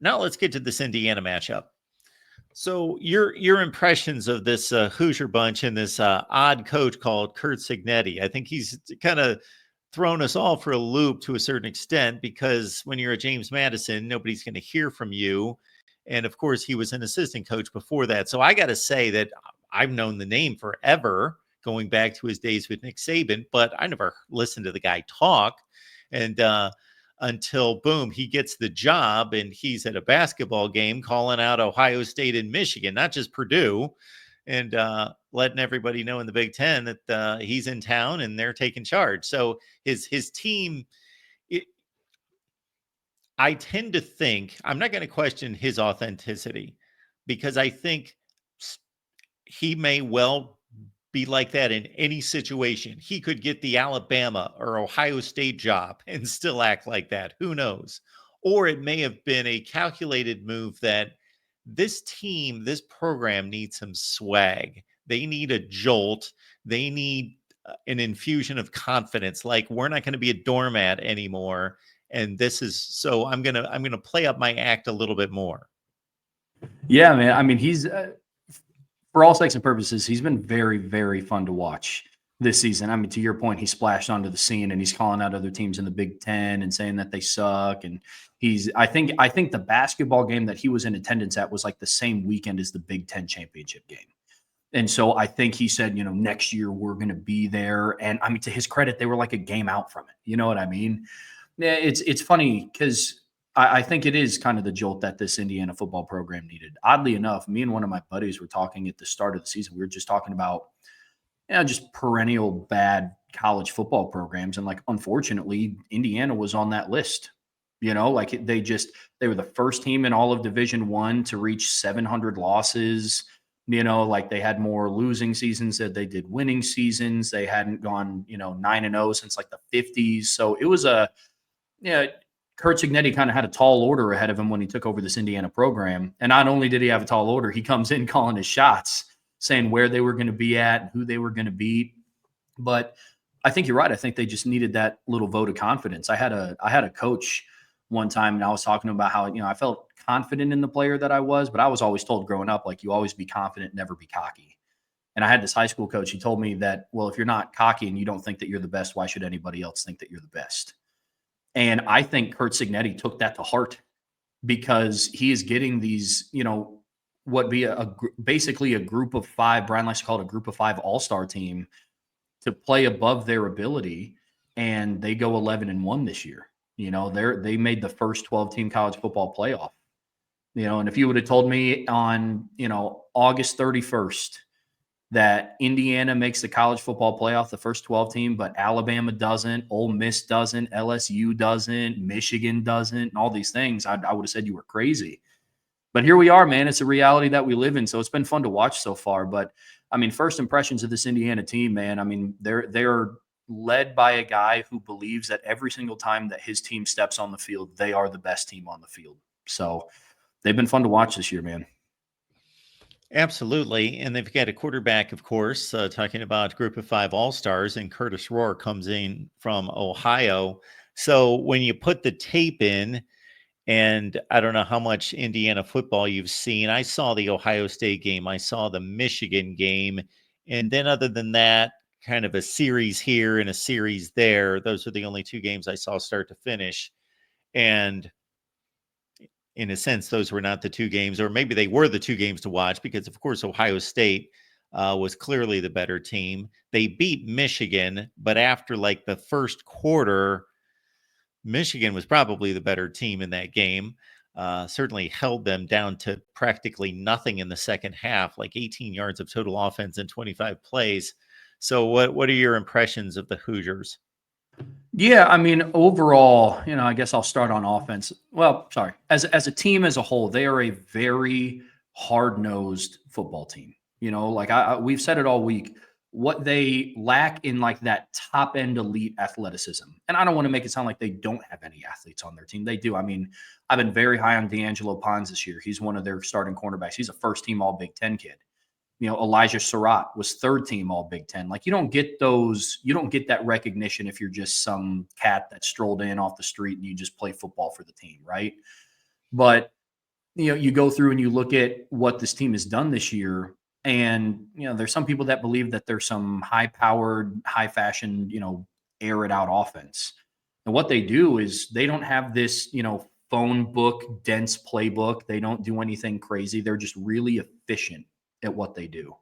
now let's get to this Indiana matchup. So your impressions of this Hoosier bunch and this odd coach called Curt Cignetti. I think he's kind of thrown us all for a loop to a certain extent, because when you're at James Madison, nobody's going to hear from you. And of course, he was an assistant coach before that. So I got to say that I've known the name forever, going back to his days with Nick Saban, but I never listened to the guy talk. And until boom, he gets the job and he's at a basketball game calling out Ohio State and Michigan, not just Purdue, and letting everybody know in the Big Ten that he's in town and they're taking charge. So his team, I tend to think, I'm not going to question his authenticity, because I think he may well be like that in any situation. He could get the Alabama or Ohio State job and still act like that. Who knows? Or it may have been a calculated move that this team, this program needs some swag. They need a jolt. They need an infusion of confidence. Like, we're not going to be a doormat anymore. And this is, so I'm going to play up my act a little bit more. Yeah, man. I mean, he's, for all sakes and purposes, he's been very, very fun to watch this season. I mean, to your point, he splashed onto the scene and he's calling out other teams in the Big Ten and saying that they suck. And I think the basketball game that he was in attendance at was like the same weekend as the Big Ten championship game. And so I think he said, next year we're going to be there. And I mean, to his credit, they were like a game out from it. You know what I mean? Yeah, it's funny because I think it is kind of the jolt that this Indiana football program needed. Oddly enough, me and one of my buddies were talking at the start of the season. We were just talking about, just perennial bad college football programs. And like, unfortunately, Indiana was on that list. Like they were the first team in all of Division I to reach 700 losses. Like they had more losing seasons than they did winning seasons. They hadn't gone, 9-0 since like the 50s. So it was Curt Cignetti kind of had a tall order ahead of him when he took over this Indiana program. And not only did he have a tall order, he comes in calling his shots, saying where they were going to be at and who they were going to beat. But I think you're right. I think they just needed that little vote of confidence. I had a coach one time, and I was talking about how, I felt confident in the player that I was, but I was always told growing up, like, you always be confident, never be cocky. And I had this high school coach. He told me that, well, if you're not cocky and you don't think that you're the best, why should anybody else think that you're the best? And I think Curt Cignetti took that to heart, because he is getting these, what be basically a group of five, Brian likes to call it a group of five all-star team, to play above their ability. And they go 11-1 this year. They made the first 12-team college football playoff. And if you would have told me on, August 31st that Indiana makes the college football playoff, the first 12 team, but Alabama doesn't, Ole Miss doesn't, LSU doesn't, Michigan doesn't, and all these things, I would have said you were crazy. But here we are, man. It's a reality that we live in. So it's been fun to watch so far. But I mean, first impressions of this Indiana team, man. I mean, they're led by a guy who believes that every single time that his team steps on the field, they are the best team on the field. So they've been fun to watch this year, man. Absolutely. And they've got a quarterback, of course, talking about group of five all-stars, and Curtis Rohr comes in from Ohio. So when you put the tape in, and I don't know how much Indiana football you've seen. I saw the Ohio State game. I saw the Michigan game. And then other than that, kind of a series here and a series there. Those are the only two games I saw start to finish. And in a sense, those were not the two games, or maybe they were the two games to watch, because of course, Ohio State was clearly the better team. They beat Michigan, but after like the first quarter, Michigan was probably the better team in that game. Certainly held them down to practically nothing in the second half, like 18 yards of total offense in 25 plays. So what are your impressions of the Hoosiers? Yeah, I mean, overall, I guess I'll start on offense. Well, sorry. As a team as a whole, they are a very hard-nosed football team. Like we've said it all week, what they lack in like that top-end elite athleticism. And I don't want to make it sound like they don't have any athletes on their team. They do. I mean, I've been very high on D'Angelo Pons this year. He's one of their starting cornerbacks. He's a first-team All-Big Ten kid. Elijah Surratt was third team All Big Ten. Like, you don't get that recognition if you're just some cat that strolled in off the street and you just play football for the team, right? But you go through and you look at what this team has done this year, and there's some people that believe that there's some high-powered, high-fashion, air it out offense. And what they do is they don't have this, phone book, dense playbook. They don't do anything crazy. They're just really efficient at what they do.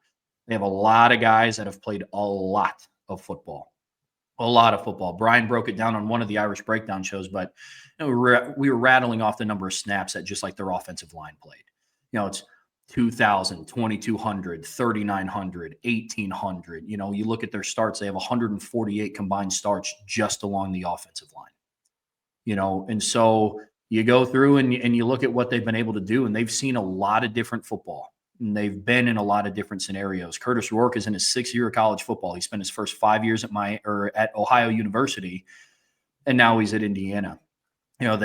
They have a lot of guys that have played a lot of football. A lot of football. Brian broke it down on one of the Irish breakdown shows, but we were rattling off the number of snaps that just like their offensive line played. It's 2,000, 2,200, 3,900, 1,800. You look at their starts, they have 148 combined starts just along the offensive line. And so you go through and you look at what they've been able to do, and they've seen a lot of different football. And they've been in a lot of different scenarios. Curtis Rourke is in his 6th year of college football. He spent his first 5 years at Ohio University, and now he's at Indiana. Kurt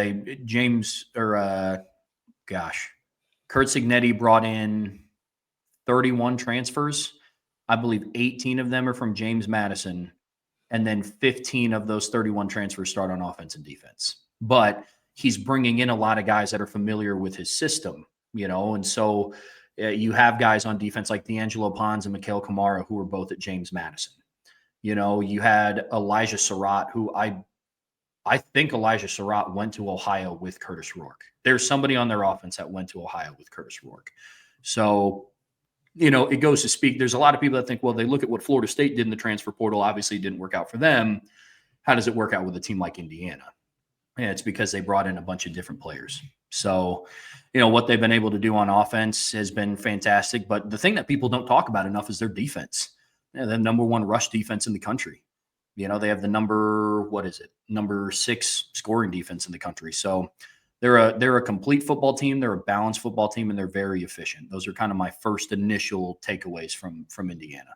Signetti brought in 31 transfers. I believe 18 of them are from James Madison, and then 15 of those 31 transfers start on offense and defense. But he's bringing in a lot of guys that are familiar with his system, and so you have guys on defense like D'Angelo Pons and Mikhail Kamara, who were both at James Madison. You had Elijah Surratt, who I think Elijah Surratt went to Ohio with Curtis Rourke. There's somebody on their offense that went to Ohio with Curtis Rourke. So, it goes to speak. There's a lot of people that think, well, they look at what Florida State did in the transfer portal. Obviously, it didn't work out for them. How does it work out with a team like Indiana? Yeah, it's because they brought in a bunch of different players. So, what they've been able to do on offense has been fantastic. But the thing that people don't talk about enough is their defense. The number 1 rush defense in the country. They have the number 6 scoring defense in the country. So they're a complete football team. They're a balanced football team, and they're very efficient. Those are kind of my first initial takeaways from Indiana.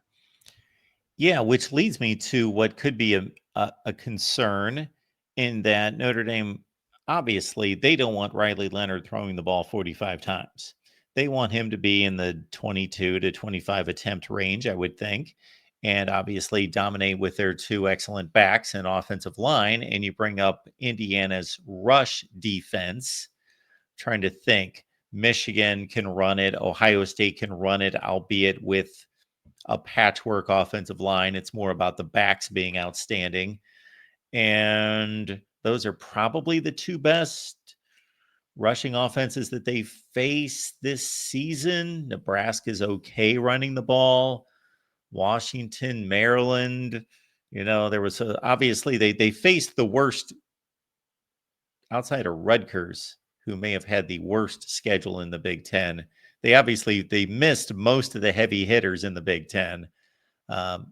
Yeah, which leads me to what could be a concern in that Notre Dame, obviously, they don't want Riley Leonard throwing the ball 45 times. They want him to be in the 22 to 25 attempt range, I would think, and obviously dominate with their 2 excellent backs and offensive line. And you bring up Indiana's rush defense, trying to think. Michigan can run it. Ohio State can run it, albeit with a patchwork offensive line. It's more about the backs being outstanding. And those are probably the 2 best rushing offenses that they face this season. Nebraska's okay running the ball. Washington, Maryland, there was obviously they faced the worst outside of Rutgers, who may have had the worst schedule in the Big Ten. They missed most of the heavy hitters in the Big Ten. But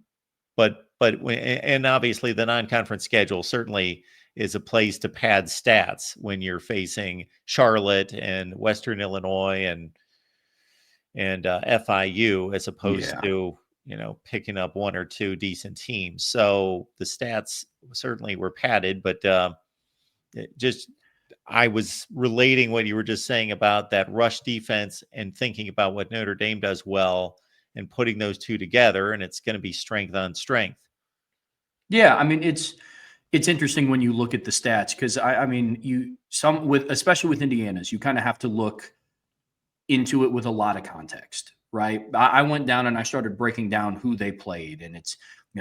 obviously the non-conference schedule certainly is a place to pad stats when you're facing Charlotte and Western Illinois and FIU, as opposed to picking up 1 or 2 decent teams. So the stats certainly were padded, but I was relating what you were just saying about that rush defense and thinking about what Notre Dame does well and putting those 2 together, and it's going to be strength on strength. Yeah, I mean, it's interesting when you look at the stats, because especially with Indiana's, you kind of have to look into it with a lot of context, right? I went down and I started breaking down who they played, and it's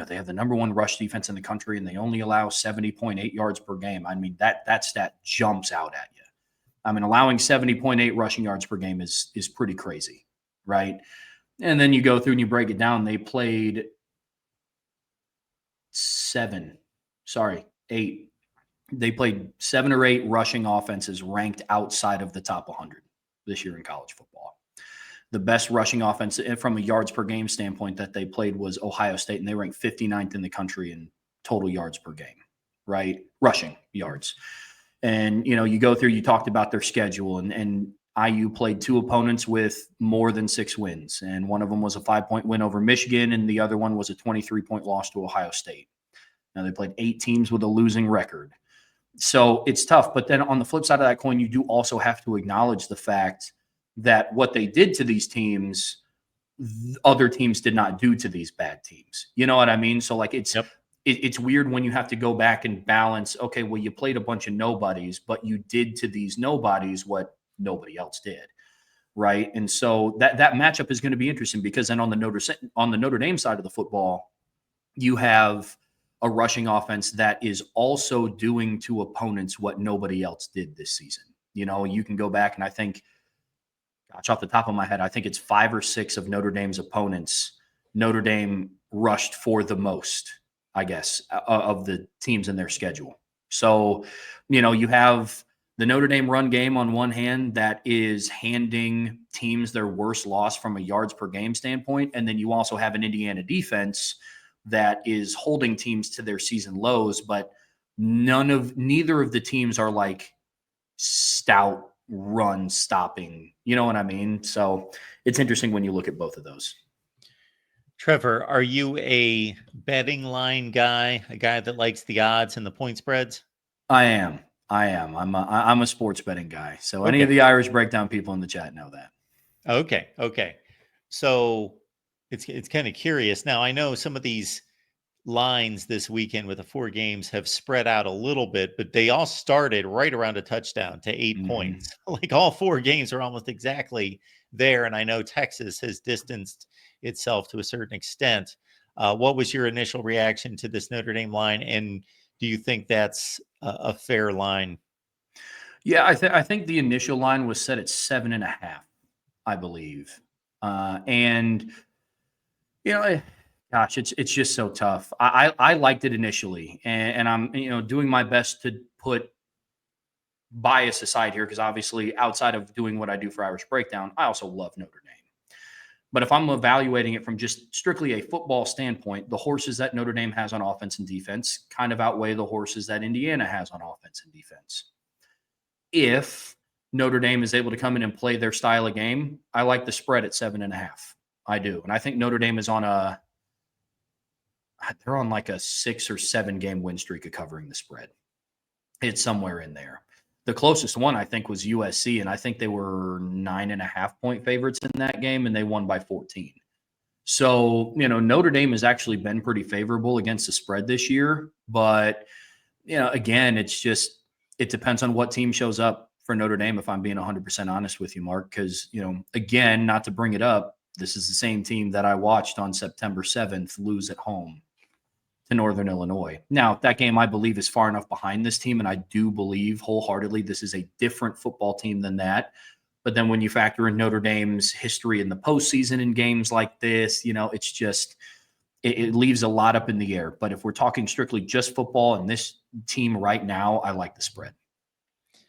they have the number 1 rush defense in the country, and they only allow 70.8 yards per game. I mean, that stat jumps out at you. I mean, allowing 70.8 rushing yards per game is pretty crazy, right? And then you go through and you break it down. They played 8. They played 7 or 8 rushing offenses ranked outside of the top 100 this year in college football. The best rushing offense from a yards per game standpoint that they played was Ohio State, and they ranked 59th in the country in total yards per game, right? Rushing yards. And, you go through, you talked about their schedule, and IU played 2 opponents with more than 6 wins. And one of them was a 5-point win over Michigan, and the other one was a 23-point loss to Ohio State. Now, they played 8 teams with a losing record. So it's tough. But then on the flip side of that coin, you do also have to acknowledge the fact that what they did to these teams, other teams did not do to these bad teams. You know what I mean? So it's weird when you have to go back and balance, okay, well, you played a bunch of nobodies, but you did to these nobodies what nobody else did. Right. And so that matchup is going to be interesting, because then on the Notre Dame side of the football, you have a rushing offense that is also doing to opponents what nobody else did this season. You can go back, and I think, gosh, off the top of my head, I think it's 5 or 6 of Notre Dame's opponents Notre Dame rushed for the most, I guess, of the teams in their schedule. So, you have the Notre Dame run game on one hand that is handing teams their worst loss from a yards per game standpoint. And then you also have an Indiana defense that is holding teams to their season lows, but neither of the teams are like stout run stopping. You know what I mean? So it's interesting when you look at both of those. Trevor, are you a betting line guy, a guy that likes the odds and the point spreads? I am. I'm a sports betting guy. So any Okay. of the Irish breakdown people in the chat know that. Okay. So it's kind of curious. Now, I know some of these lines this weekend with the 4 games have spread out a little bit, but they all started right around a touchdown to 8 points. Like all 4 games are almost exactly there. And I know Texas has distanced itself to a certain extent. What was your initial reaction to this Notre Dame line? And do you think that's a fair line? Yeah, I think the initial line was set at 7.5, I believe. And gosh, it's just so tough. I liked it initially, and I'm doing my best to put bias aside here, because obviously outside of doing what I do for Irish Breakdown, I also love Notre Dame. But if I'm evaluating it from just strictly a football standpoint, the horses that Notre Dame has on offense and defense kind of outweigh the horses that Indiana has on offense and defense. If Notre Dame is able to come in and play their style of game, I like the spread at 7.5. I do. And I think Notre Dame is they're on like a 6 or 7 game win streak of covering the spread. It's somewhere in there. The closest one, I think, was USC, and I think they were 9.5 point favorites in that game, and they won by 14. So, Notre Dame has actually been pretty favorable against the spread this year. But, again, it depends on what team shows up for Notre Dame, if I'm being 100% honest with you, Mark, because, again, not to bring it up, this is the same team that I watched on September 7th lose at home to Northern Illinois. Now, that game, I believe, is far enough behind this team, and I do believe wholeheartedly this is a different football team than that. But then when you factor in Notre Dame's history in the postseason in games like this, it's just it leaves a lot up in the air. But if we're talking strictly just football and this team right now, I like the spread.